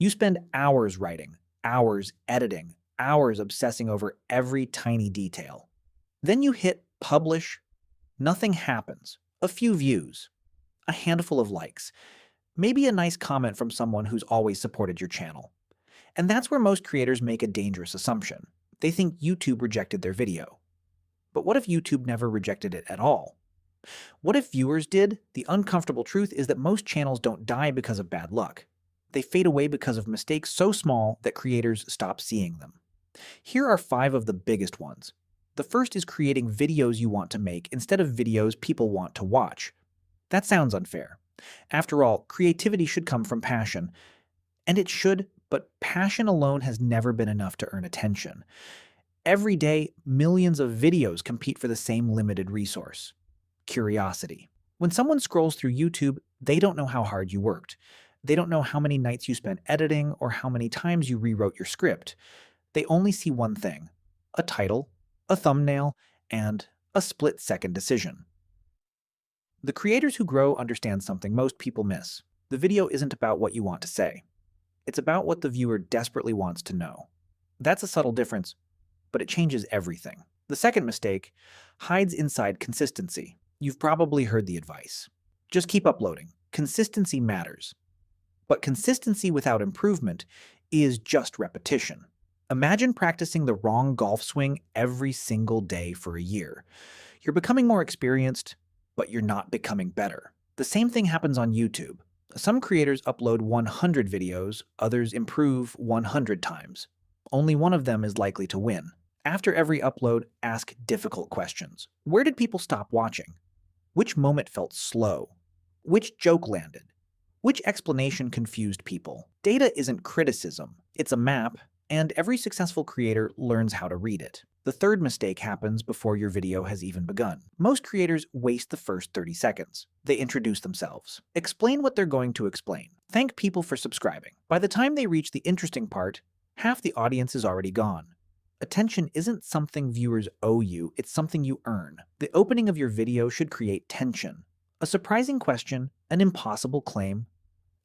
You spend hours writing, hours editing, hours obsessing over every tiny detail. Then you hit publish, nothing happens. A few views, a handful of likes, maybe a nice comment from someone who's always supported your channel. And that's where most creators make a dangerous assumption. They think YouTube rejected their video. But what if YouTube never rejected it at all? What if viewers did? The uncomfortable truth is that most channels don't die because of bad luck. They fade away because of mistakes so small that creators stop seeing them. Here are 5 of the biggest ones. The first is creating videos you want to make instead of videos people want to watch. That sounds unfair. After all, creativity should come from passion. And it should, but passion alone has never been enough to earn attention. Every day, millions of videos compete for the same limited resource: curiosity. When someone scrolls through YouTube, they don't know how hard you worked. They don't know how many nights you spent editing or how many times you rewrote your script. They only see one thing: a title, a thumbnail, and a split-second decision. The creators who grow understand something most people miss. The video isn't about what you want to say. It's about what the viewer desperately wants to know. That's a subtle difference, but it changes everything. The second mistake hides inside consistency. You've probably heard the advice: just keep uploading. Consistency matters. But consistency without improvement is just repetition. Imagine practicing the wrong golf swing every single day for a year. You're becoming more experienced, but you're not becoming better. The same thing happens on YouTube. Some creators upload 100 videos, others improve 100 times. Only one of them is likely to win. After every upload, ask difficult questions. Where did people stop watching? Which moment felt slow? Which joke landed? Which explanation confused people? Data isn't criticism, it's a map, and every successful creator learns how to read it. The third mistake happens before your video has even begun. Most creators waste the first 30 seconds. They introduce themselves, explain what they're going to explain, thank people for subscribing. By the time they reach the interesting part, half the audience is already gone. Attention isn't something viewers owe you, it's something you earn. The opening of your video should create tension. A surprising question, an impossible claim,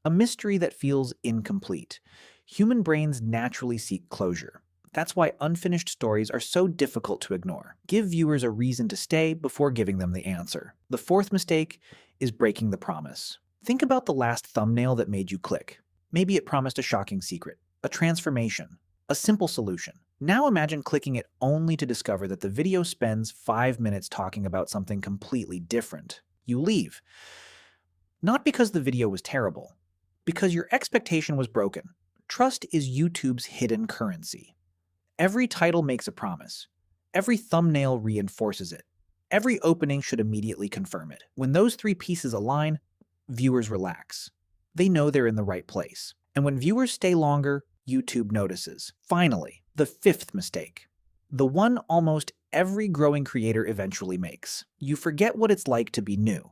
a mystery that feels incomplete. Human brains naturally seek closure. That's why unfinished stories are so difficult to ignore. Give viewers a reason to stay before giving them the answer. The fourth mistake is breaking the promise. Think about the last thumbnail that made you click. Maybe it promised a shocking secret, a transformation, a simple solution. Now imagine clicking it only to discover that the video spends 5 minutes talking about something completely different. You leave. Not because the video was terrible, because your expectation was broken. Trust is YouTube's hidden currency. Every title makes a promise. Every thumbnail reinforces it. Every opening should immediately confirm it. When those 3 pieces align, viewers relax. They know they're in the right place. And when viewers stay longer, YouTube notices. Finally, the 5th mistake. The one almost every growing creator eventually makes. You forget what it's like to be new.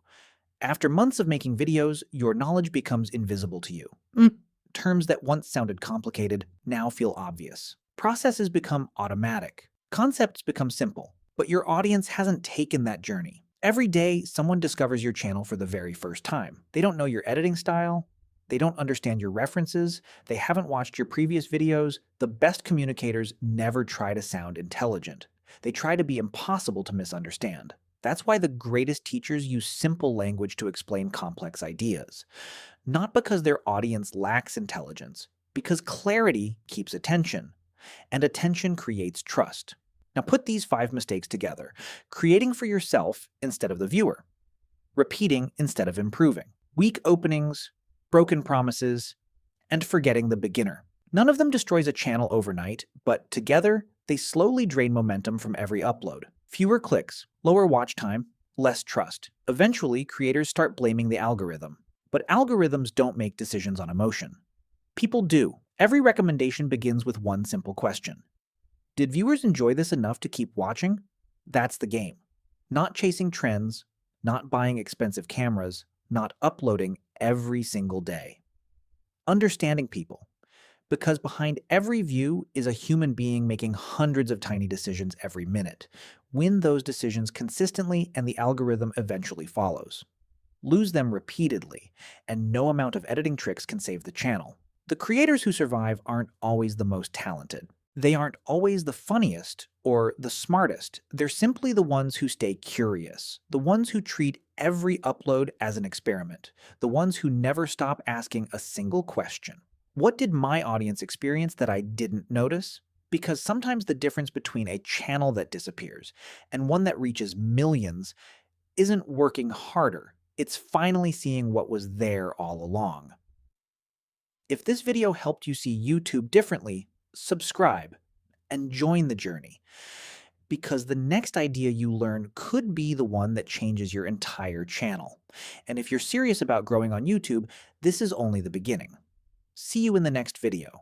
After months of making videos, your knowledge becomes invisible to you. Terms that once sounded complicated now feel obvious. Processes become automatic. Concepts become simple. But your audience hasn't taken that journey. Every day, someone discovers your channel for the very first time. They don't know your editing style. They don't understand your references. They haven't watched your previous videos. The best communicators never try to sound intelligent. They try to be impossible to misunderstand. That's why the greatest teachers use simple language to explain complex ideas. Not because their audience lacks intelligence, because clarity keeps attention, and attention creates trust. Now put these 5 mistakes together: creating for yourself instead of the viewer, repeating instead of improving, weak openings, broken promises, and forgetting the beginner. None of them destroys a channel overnight, but together, they slowly drain momentum from every upload. Fewer clicks, lower watch time, less trust. Eventually, creators start blaming the algorithm. But algorithms don't make decisions on emotion. People do. Every recommendation begins with one simple question: did viewers enjoy this enough to keep watching? That's the game. Not chasing trends, not buying expensive cameras, not uploading every single day. Understanding people. Because behind every view is a human being making hundreds of tiny decisions every minute. Win those decisions consistently and the algorithm eventually follows. Lose them repeatedly, and no amount of editing tricks can save the channel. The creators who survive aren't always the most talented. They aren't always the funniest or the smartest. They're simply the ones who stay curious, the ones who treat every upload as an experiment, the ones who never stop asking a single question. What did my audience experience that I didn't notice? Because sometimes the difference between a channel that disappears and one that reaches millions isn't working harder. It's finally seeing what was there all along. If this video helped you see YouTube differently, subscribe and join the journey, because the next idea you learn could be the one that changes your entire channel. And if you're serious about growing on YouTube, this is only the beginning. See you in the next video.